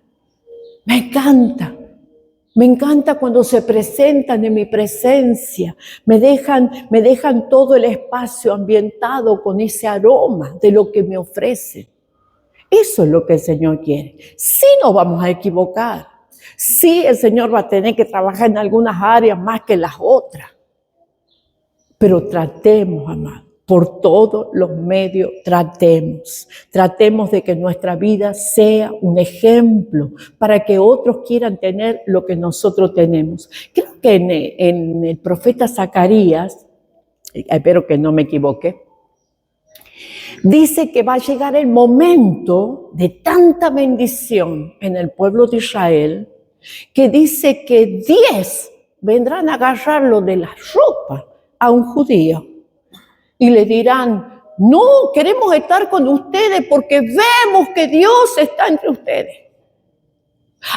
Me encanta cuando se presentan en mi presencia, me dejan todo el espacio ambientado con ese aroma de lo que me ofrecen. Eso es lo que el Señor quiere. Sí nos vamos a equivocar, sí el Señor va a tener que trabajar en algunas áreas más que en las otras, pero tratemos, amado. Por todos los medios tratemos de que nuestra vida sea un ejemplo para que otros quieran tener lo que nosotros tenemos. Creo que en el profeta Zacarías, espero que no me equivoque, dice que va a llegar el momento de tanta bendición en el pueblo de Israel, que dice que 10 vendrán a agarrarlo de la ropa a un judío. Y le dirán, no, queremos estar con ustedes porque vemos que Dios está entre ustedes.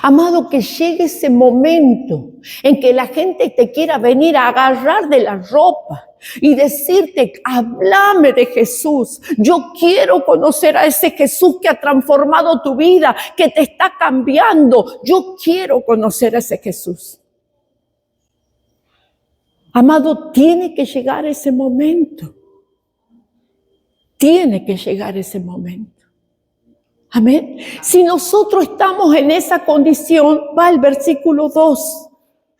Amado, que llegue ese momento en que la gente te quiera venir a agarrar de la ropa y decirte, háblame de Jesús. Yo quiero conocer a ese Jesús que ha transformado tu vida, que te está cambiando. Yo quiero conocer a ese Jesús. Amado, tiene que llegar ese momento. Tiene que llegar ese momento. Amén. Si nosotros estamos en esa condición, va el versículo 2.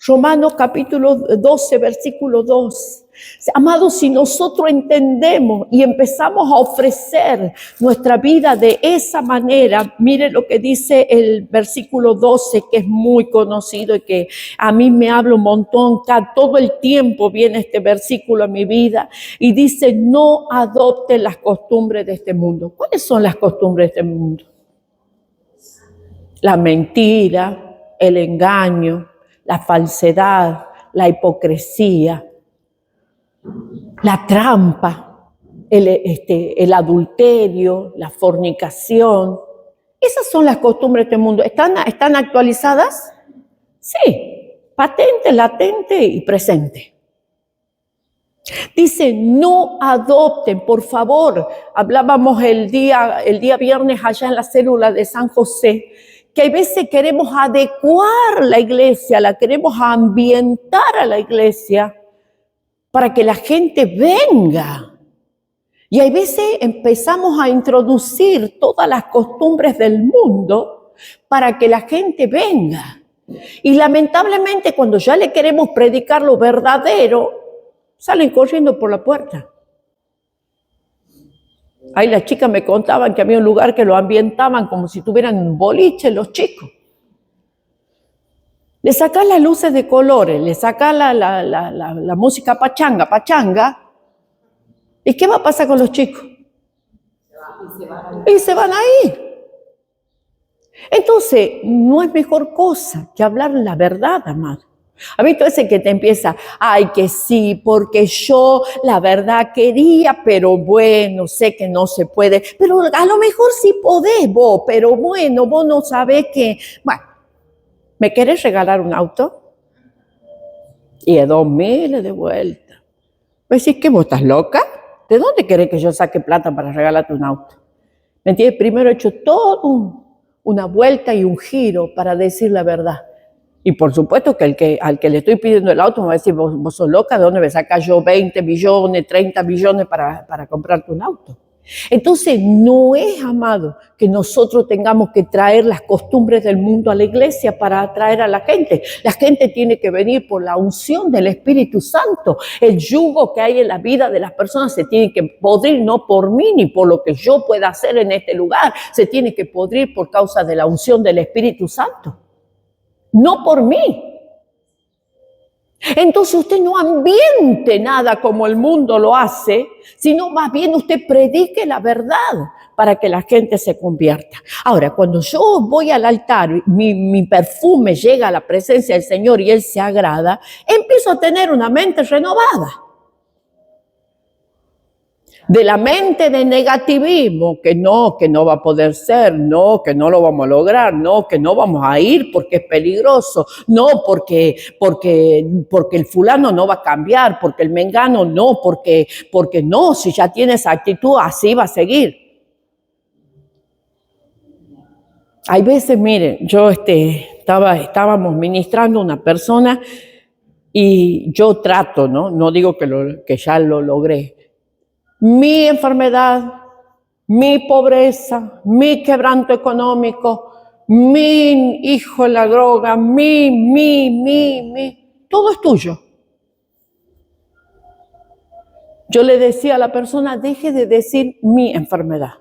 Romanos capítulo 12, versículo 2. Amados, si nosotros entendemos y empezamos a ofrecer nuestra vida de esa manera, mire lo que dice el versículo 12, que es muy conocido y que a mí me habla un montón. Todo el tiempo viene este versículo a mi vida y dice, no adopten las costumbres de este mundo. ¿Cuáles son las costumbres de este mundo? La mentira, el engaño, la falsedad, la hipocresía, la trampa, el adulterio, la fornicación. Esas son las costumbres de este mundo. ¿Están actualizadas? Sí, patente, latente y presente. Dice, no adopten, por favor. Hablábamos el día viernes allá en la célula de San José, que a veces queremos adecuar la iglesia, la queremos ambientar a la iglesia para que la gente venga. Y a veces empezamos a introducir todas las costumbres del mundo para que la gente venga. Y lamentablemente cuando ya le queremos predicar lo verdadero, salen corriendo por la puerta. Ahí las chicas me contaban que había un lugar que lo ambientaban como si tuvieran boliche los chicos. Le sacás las luces de colores, le sacás la música pachanga. ¿Y qué va a pasar con los chicos? Y se van ahí. Entonces, no es mejor cosa que hablar la verdad, amado. ¿Ha visto ese que te empieza? Ay, que sí, porque yo la verdad quería, pero bueno, sé que no se puede. Pero a lo mejor sí podés vos, pero bueno, vos no sabés que... Bueno, ¿me querés regalar un auto? Y de 2.000 de vuelta. ¿Pues decís que vos estás loca? ¿De dónde querés que yo saque plata para regalarte un auto? ¿Me entiendes? Primero he hecho todo una vuelta y un giro para decir la verdad. Y por supuesto que al que le estoy pidiendo el auto me va a decir, vos sos loca, ¿de dónde me sacas yo 20 millones, 30 millones para comprarte un auto? Entonces, no es, amado, que nosotros tengamos que traer las costumbres del mundo a la iglesia para atraer a la gente. La gente tiene que venir por la unción del Espíritu Santo. El yugo que hay en la vida de las personas se tiene que podrir no por mí ni por lo que yo pueda hacer en este lugar. Se tiene que podrir por causa de la unción del Espíritu Santo. No por mí. Entonces usted no ambiente nada como el mundo lo hace, sino más bien usted predique la verdad para que la gente se convierta. Ahora, cuando yo voy al altar, mi perfume llega a la presencia del Señor y Él se agrada, empiezo a tener una mente renovada. De la mente de negativismo, que no va a poder ser, no, que no lo vamos a lograr, no, que no vamos a ir porque es peligroso, no, porque el fulano no va a cambiar, porque el mengano no, porque no, si ya tiene esa actitud, así va a seguir. Hay veces, miren, yo estábamos ministrando a una persona y yo trato, no digo que ya lo logré. Mi enfermedad, mi pobreza, mi quebranto económico, mi hijo en la droga, todo es tuyo. Yo le decía a la persona, deje de decir mi enfermedad.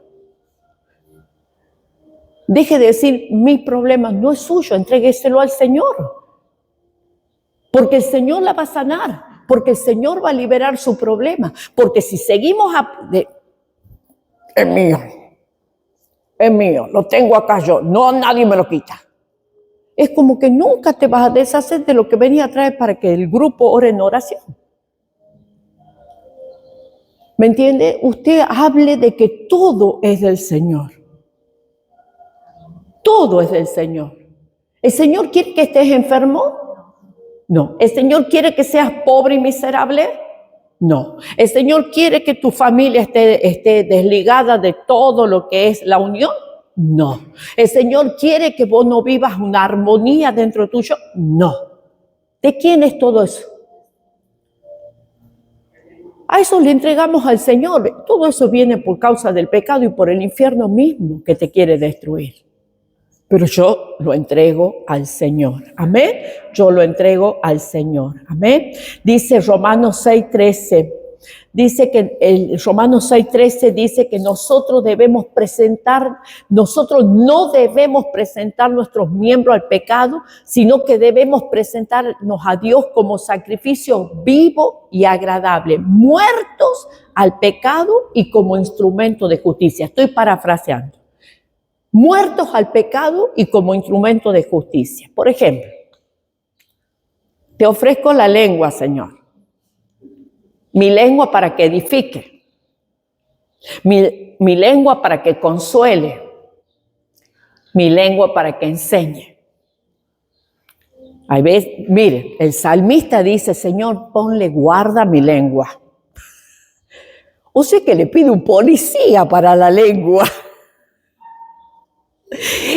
Deje de decir mi problema, no es suyo, entrégueselo al Señor. Porque el Señor la va a sanar. Porque el Señor va a liberar su problema. Porque si seguimos es mío, lo tengo acá yo, no, nadie me lo quita. Es como que nunca te vas a deshacer de lo que venía a traer para que el grupo ore en oración. ¿Me entiende? Usted hable de que todo es del Señor. Todo es del Señor. ¿El Señor quiere que estés enfermo? No. ¿El Señor quiere que seas pobre y miserable? No. ¿El Señor quiere que tu familia esté desligada de todo lo que es la unión? No. ¿El Señor quiere que vos no vivas una armonía dentro tuyo? No. ¿De quién es todo eso? A eso le entregamos al Señor. Todo eso viene por causa del pecado y por el infierno mismo que te quiere destruir. Pero yo lo entrego al Señor. Amén. Yo lo entrego al Señor. Amén. Dice Romanos 6:13. Dice que Romanos 6:13 dice que nosotros no debemos presentar nuestros miembros al pecado, sino que debemos presentarnos a Dios como sacrificio vivo y agradable, muertos al pecado y como instrumento de justicia. Estoy parafraseando. Muertos al pecado y como instrumento de justicia. Por ejemplo, te ofrezco la lengua, Señor. Mi lengua para que edifique. Mi lengua para que consuele. Mi lengua para que enseñe. Hay veces, mire, el salmista dice, Señor, ponle guarda a mi lengua. O sea que le pide un policía para la lengua.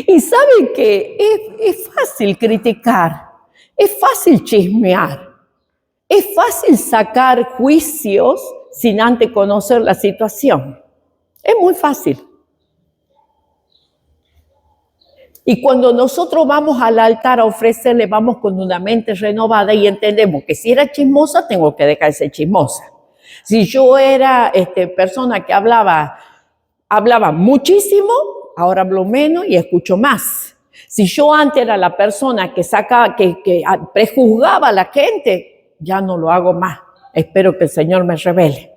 Y saben que es fácil criticar, es fácil chismear, es fácil sacar juicios sin antes conocer la situación. Es muy fácil. Y cuando nosotros vamos al altar a ofrecerle, vamos con una mente renovada y entendemos que si era chismosa, tengo que dejar de ser chismosa. Si yo era persona que hablaba muchísimo, ahora hablo menos y escucho más. Si yo antes era la persona que prejuzgaba a la gente, ya no lo hago más. Espero que el Señor me revele.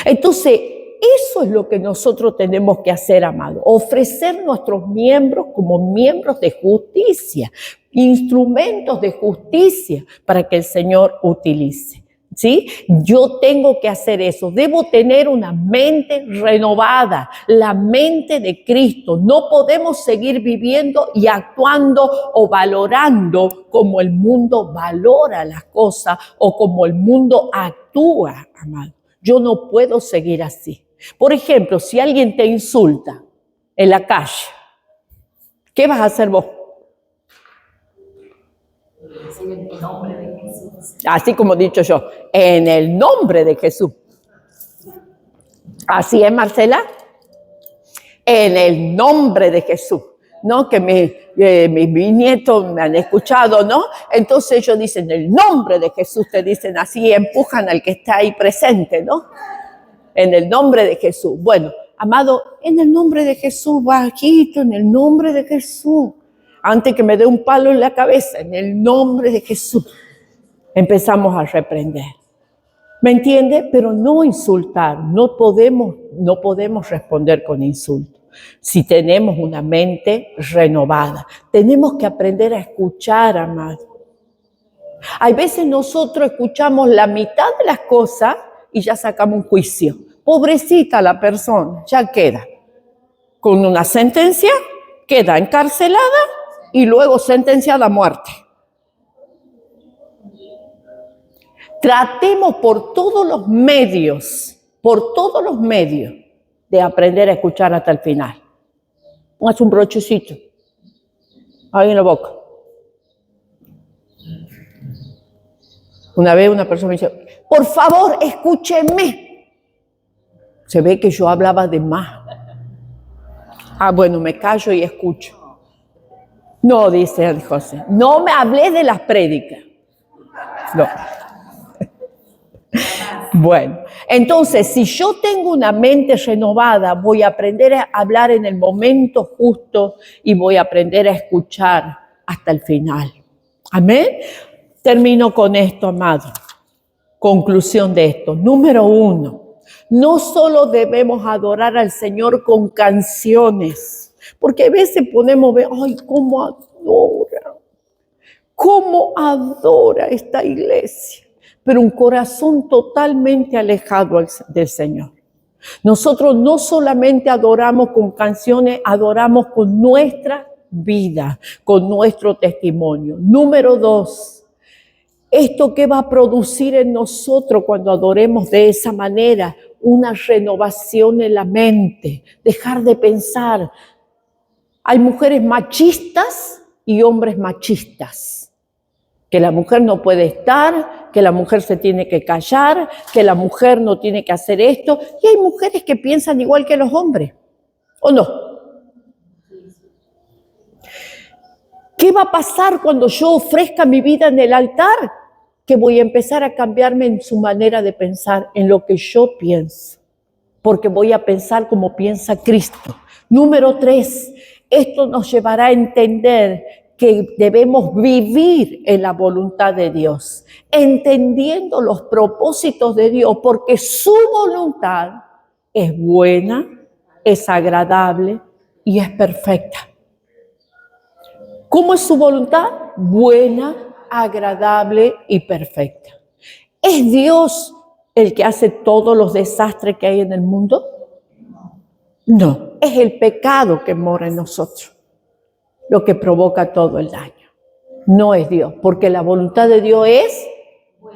Entonces, eso es lo que nosotros tenemos que hacer, amado. Ofrecer nuestros miembros como miembros de justicia, instrumentos de justicia para que el Señor utilice. ¿Sí? Yo tengo que hacer eso. Debo tener una mente renovada, la mente de Cristo. No podemos seguir viviendo y actuando o valorando como el mundo valora las cosas o como el mundo actúa, amado. Yo no puedo seguir así. Por ejemplo, si alguien te insulta en la calle, ¿qué vas a hacer vos? En el nombre de Jesús. Así como he dicho yo, en el nombre de Jesús. Así es, Marcela. En el nombre de Jesús, ¿no? Que mis nietos me han escuchado, ¿no? Entonces ellos dicen, en el nombre de Jesús, te dicen así y empujan al que está ahí presente, ¿no? En el nombre de Jesús. Bueno, amado, en el nombre de Jesús, bajito, en el nombre de Jesús. Antes que me dé un palo en la cabeza, en el nombre de Jesús. Empezamos a reprender. ¿Me entiende? Pero no insultar, no podemos responder con insultos. Si tenemos una mente renovada, tenemos que aprender a escuchar, amado. Hay veces nosotros escuchamos la mitad de las cosas y ya sacamos un juicio. Pobrecita la persona, ya queda con una sentencia, queda encarcelada y luego sentenciada a muerte. Tratemos por todos los medios, de aprender a escuchar hasta el final. Póngase un brochecito ahí en la boca. Una vez una persona me dice, por favor, escúcheme. Se ve que yo hablaba de más. Bueno, me callo y escucho. No, dice José, no me hablé de las prédicas. No. Bueno, entonces, si yo tengo una mente renovada, voy a aprender a hablar en el momento justo y voy a aprender a escuchar hasta el final. Amén. Termino con esto, amado. Conclusión de esto. Número 1, no solo debemos adorar al Señor con canciones, porque a veces ponemos, ay, cómo adora esta iglesia. Pero un corazón totalmente alejado del Señor. Nosotros no solamente adoramos con canciones, adoramos con nuestra vida, con nuestro testimonio. Número 2, ¿esto qué va a producir en nosotros cuando adoremos de esa manera? Una renovación en la mente, dejar de pensar. Hay mujeres machistas y hombres machistas. Que la mujer no puede estar, que la mujer se tiene que callar, que la mujer no tiene que hacer esto. Y hay mujeres que piensan igual que los hombres, ¿o no? ¿Qué va a pasar cuando yo ofrezca mi vida en el altar? Que voy a empezar a cambiarme en su manera de pensar, en lo que yo pienso, porque voy a pensar como piensa Cristo. Número 3, esto nos llevará a entender que debemos vivir en la voluntad de Dios, entendiendo los propósitos de Dios, porque su voluntad es buena, es agradable y es perfecta. ¿Cómo es su voluntad? Buena, agradable y perfecta. ¿Es Dios el que hace todos los desastres que hay en el mundo? No, es el pecado que mora en nosotros lo que provoca todo el daño. No es Dios, porque la voluntad de Dios es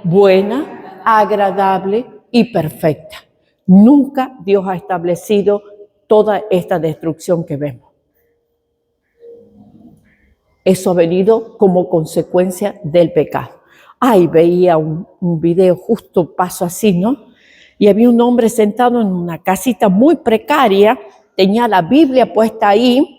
buena, agradable y perfecta. Nunca Dios ha establecido toda esta destrucción que vemos. Eso ha venido como consecuencia del pecado. Veía un video, justo paso así, ¿no? Y había un hombre sentado en una casita muy precaria, tenía la Biblia puesta ahí,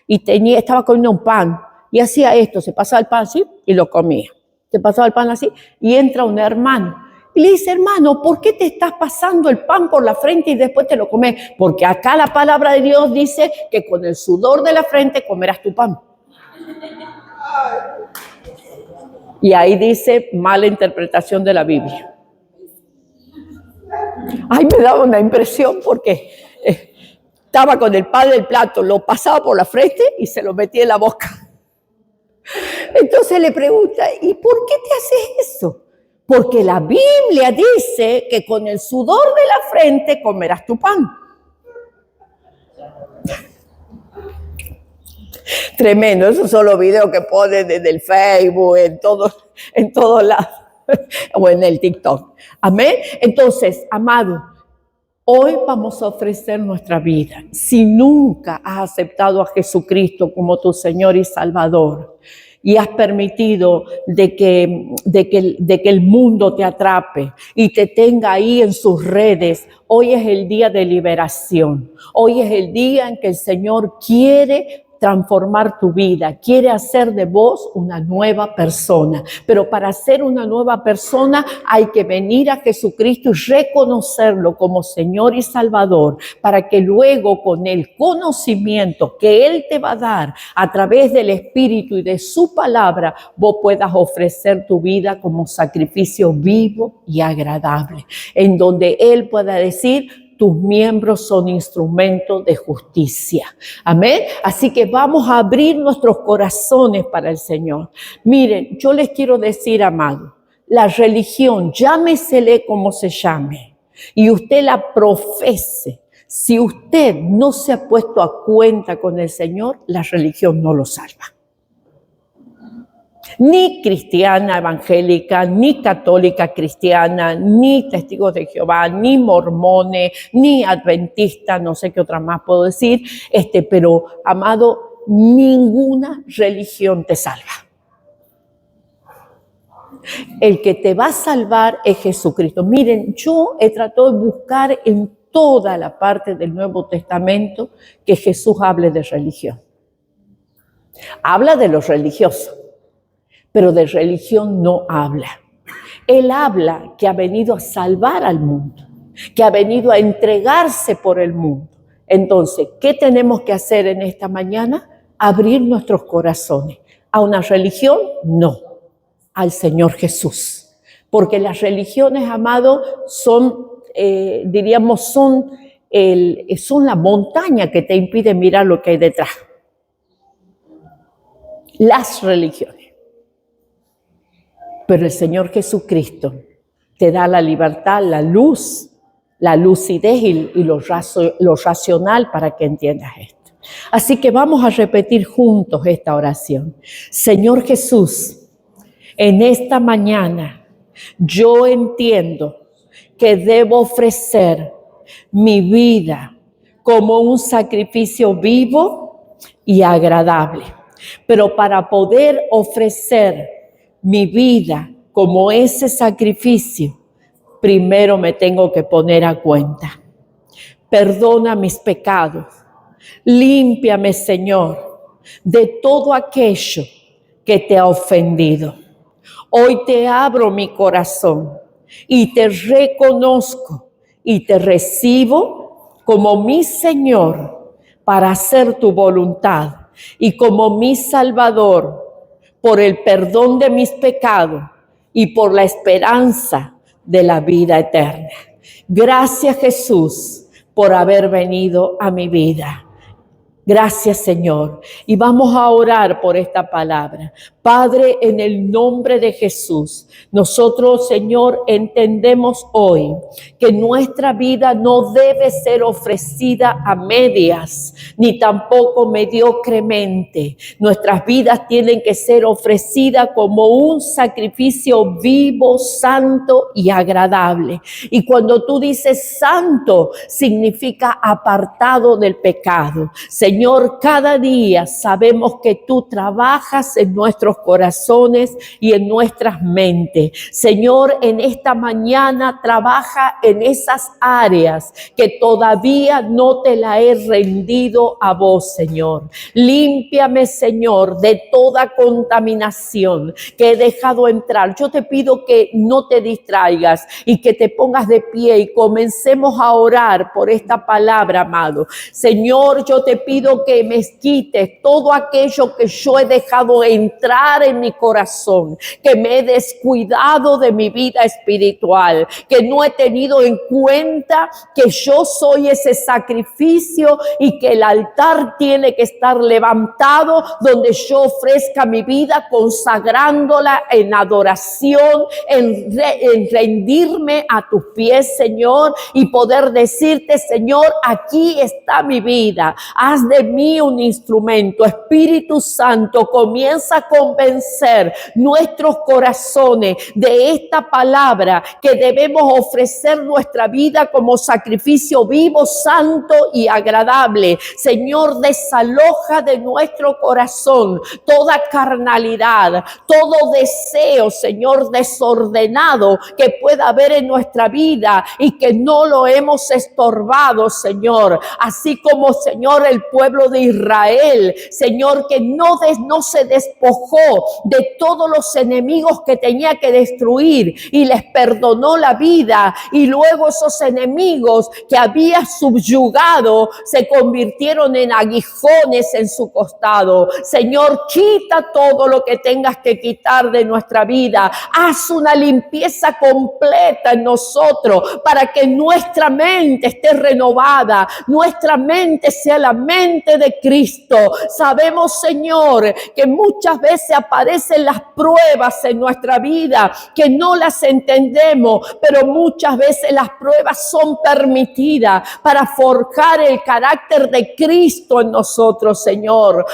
y estaba comiendo un pan y hacía esto, se pasaba el pan así y lo comía. Se pasaba el pan así y entra un hermano y le dice, hermano, ¿por qué te estás pasando el pan por la frente y después te lo comes? Porque acá la palabra de Dios dice que con el sudor de la frente comerás tu pan. Y ahí dice mala interpretación de la Biblia. Me daba una impresión porque estaba con el pan del plato, lo pasaba por la frente y se lo metía en la boca. Entonces le pregunta, ¿y por qué te haces eso? Porque la Biblia dice que con el sudor de la frente comerás tu pan. Tremendo, esos son los videos que ponen desde el Facebook, en todos lados, o en el TikTok. Amén. Entonces, amado, hoy vamos a ofrecer nuestra vida. Si nunca has aceptado a Jesucristo como tu Señor y Salvador, y has permitido de que el mundo te atrape y te tenga ahí en sus redes, hoy es el día de liberación. Hoy es el día en que el Señor quiere transformar tu vida, quiere hacer de vos una nueva persona. Pero para ser una nueva persona hay que venir a Jesucristo y reconocerlo como Señor y Salvador, para que luego con el conocimiento que Él te va a dar a través del Espíritu y de su palabra, vos puedas ofrecer tu vida como sacrificio vivo y agradable, en donde Él pueda decir: tus miembros son instrumentos de justicia. Amén. Así que vamos a abrir nuestros corazones para el Señor. Miren, yo les quiero decir, amado, la religión, llámesele como se llame, y usted la profese. Si usted no se ha puesto a cuenta con el Señor, la religión no lo salva. Ni cristiana evangélica, ni católica cristiana, ni testigos de Jehová, ni mormones, ni adventistas, no sé qué otra más puedo decir, pero amado, ninguna religión te salva. El que te va a salvar es Jesucristo. Miren, yo he tratado de buscar en toda la parte del Nuevo Testamento que Jesús hable de religión. Habla de los religiosos, pero de religión no habla. Él habla que ha venido a salvar al mundo, que ha venido a entregarse por el mundo. Entonces, ¿qué tenemos que hacer en esta mañana? Abrir nuestros corazones. ¿A una religión? No, al Señor Jesús. Porque las religiones, amado, son la montaña que te impide mirar lo que hay detrás. Las religiones. Pero el Señor Jesucristo te da la libertad, la luz, la lucidez y lo racional para que entiendas esto. Así que vamos a repetir juntos esta oración. Señor Jesús, en esta mañana yo entiendo que debo ofrecer mi vida como un sacrificio vivo y agradable. Pero para poder ofrecer mi vida como ese sacrificio, primero me tengo que poner a cuenta. Perdona mis pecados. Límpiame, Señor, de todo aquello que te ha ofendido. Hoy te abro mi corazón y te reconozco y te recibo como mi Señor para hacer tu voluntad y como mi Salvador, por el perdón de mis pecados y por la esperanza de la vida eterna. Gracias, Jesús, por haber venido a mi vida. Gracias, Señor. Y vamos a orar por esta palabra. Padre, en el nombre de Jesús, nosotros, Señor, entendemos hoy que nuestra vida no debe ser ofrecida a medias, ni tampoco mediocremente. Nuestras vidas tienen que ser ofrecidas como un sacrificio vivo, santo y agradable. Y cuando tú dices santo, significa apartado del pecado. Señor, cada día sabemos que tú trabajas en nuestros corazones y en nuestras mentes. Señor, en esta mañana trabaja en esas áreas que todavía no te la he rendido a vos, Señor. Límpiame, Señor, de toda contaminación que he dejado entrar. Yo te pido que no te distraigas y que te pongas de pie y comencemos a orar por esta palabra, amado. Señor, yo te pido que me quites todo aquello que yo he dejado entrar en mi corazón, que me he descuidado de mi vida espiritual, que no he tenido en cuenta que yo soy ese sacrificio y que el altar tiene que estar levantado donde yo ofrezca mi vida consagrándola en adoración, en rendirme a tus pies, Señor, y poder decirte, Señor, aquí está mi vida. Haz de mí un instrumento. Espíritu Santo, comienza a convencer nuestros corazones de esta palabra que debemos ofrecer nuestra vida como sacrificio vivo, santo y agradable. Señor, desaloja de nuestro corazón toda carnalidad, todo deseo, Señor, desordenado que pueda haber en nuestra vida y que no lo hemos estorbado, Señor. Así como, Señor, el pueblo de Israel, Señor, que no se despojó de todos los enemigos que tenía que destruir y les perdonó la vida, y luego esos enemigos que había subyugado se convirtieron en aguijones en su costado. Señor, quita todo lo que tengas que quitar de nuestra vida. Haz una limpieza completa en nosotros para que nuestra mente esté renovada, nuestra mente sea la mente de Cristo. Sabemos, Señor, que muchas veces aparecen las pruebas en nuestra vida que no las entendemos, pero muchas veces las pruebas son permitidas para forjar el carácter de Cristo en nosotros, Señor.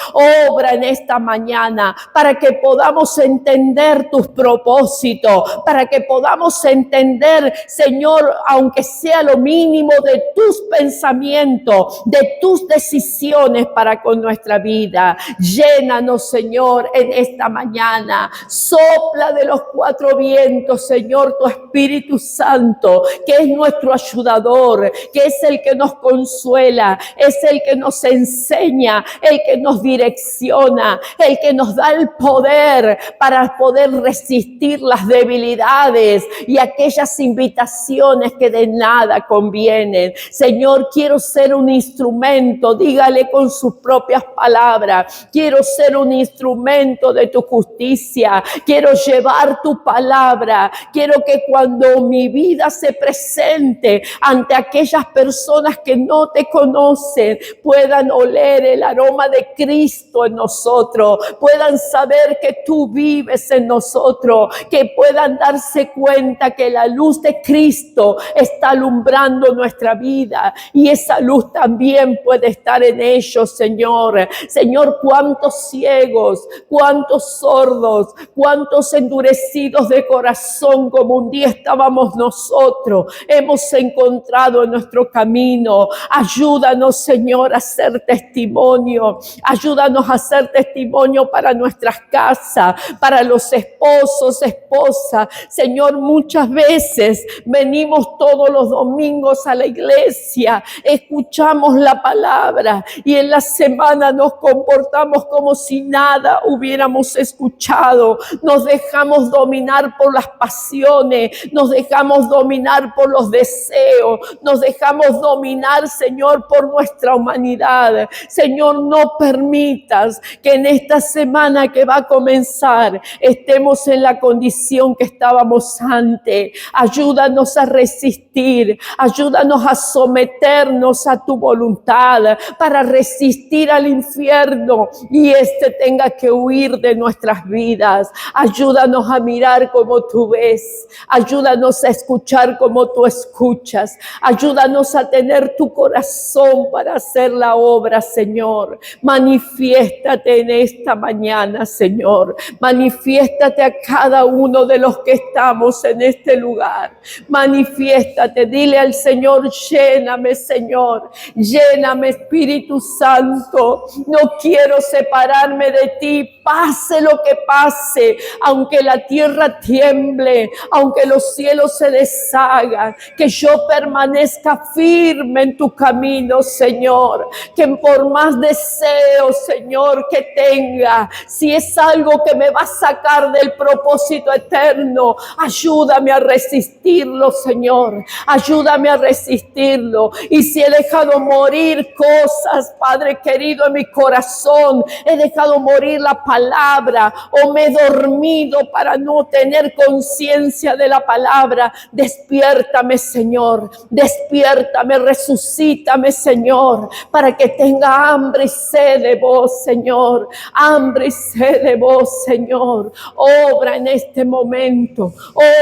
Obra en esta mañana para que podamos entender tus propósitos, para que podamos entender, Señor, aunque sea lo mínimo, de tus pensamientos, de tus decisiones para con nuestra vida. Llénanos, Señor, en esta mañana. Sopla de los cuatro vientos, Señor, tu Espíritu Santo, que es nuestro ayudador, que es el que nos consuela, es el que nos enseña, el que nos direcciona, el que nos da el poder para poder resistir las debilidades y aquellas invitaciones que de nada convienen. Señor, quiero ser un instrumento, dígale con sus propias palabras, quiero ser un instrumento de tu justicia, quiero llevar tu palabra, quiero que cuando mi vida se presente ante aquellas personas que no te conocen, puedan oler el aroma de Cristo en nosotros, puedan saber que tú vives en nosotros, que puedan darse cuenta que la luz de Cristo está alumbrando nuestra vida y esa luz también puede estar en ellos, Señor. Señor, cuántos ciegos, cuántos sordos, cuántos endurecidos de corazón como un día estábamos nosotros, hemos encontrado en nuestro camino. Ayúdanos, Señor, a ser testimonio. Ayúdanos a ser testimonio para nuestras casas, para los esposos, esposas. Señor, muchas veces venimos todos los domingos a la iglesia, escuchamos la palabra y en la semana nos comportamos como si nada hubiéramos escuchado. Nos dejamos dominar por las pasiones, nos dejamos dominar por los deseos, nos dejamos dominar, Señor, por nuestra humanidad. Señor, no permitas que en esta semana que va a comenzar estemos en la condición que estábamos antes. Ayúdanos a resistir, ayúdanos a someternos a tu voluntad para resistir al infierno y tenga que huir de nuestras vidas. Ayúdanos a mirar como tú ves, ayúdanos a escuchar como tú escuchas, ayúdanos a tener tu corazón para hacer la obra, Señor. Manifiéstate en esta mañana, Señor. Manifiéstate a cada uno de los que estamos en este lugar. Manifiéstate, dile al Señor: lléname, Señor, lléname, Espíritu Santo. No quiero separarme de ti, pase lo que pase, aunque la tierra tiemble, aunque los cielos se deshagan, que yo permanezca firme en tu camino, Señor. Que por más deseo, Señor, que tenga, si es algo que me va a sacar del propósito eterno, ayúdame a resistirlo, Señor. Ayúdame a resistirlo. Y si he dejado morir cosas, Padre querido, en mi corazón, he dejado morir la palabra o me he dormido para no tener conciencia de la palabra, despiértame, Señor. Despiértame, resucítame, Señor, para que tenga hambre y sed de vos, Señor. Hambre y sed de vos, Señor. Obra en este momento.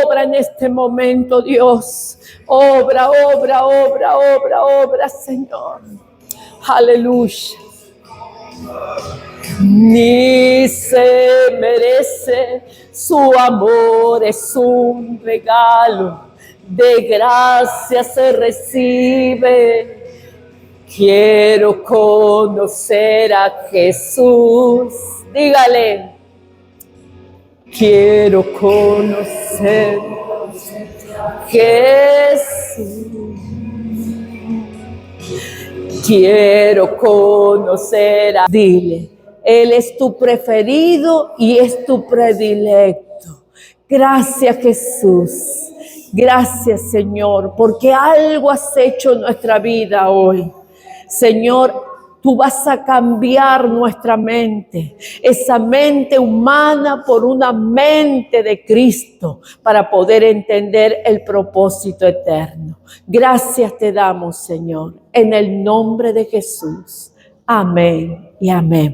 Obra en este momento, Dios. Obra, obra, obra, obra, obra, Señor. Aleluya. Ni se merece, su amor es un regalo, de gracia se recibe. Quiero conocer a Jesús, dígale, quiero conocer a Jesús. Quiero conocer a... Dile, Él es tu preferido y es tu predilecto. Gracias, Jesús. Gracias, Señor, porque algo has hecho en nuestra vida hoy. Señor, tú vas a cambiar nuestra mente, esa mente humana por una mente de Cristo, para poder entender el propósito eterno. Gracias te damos, Señor, en el nombre de Jesús. Amén y amén.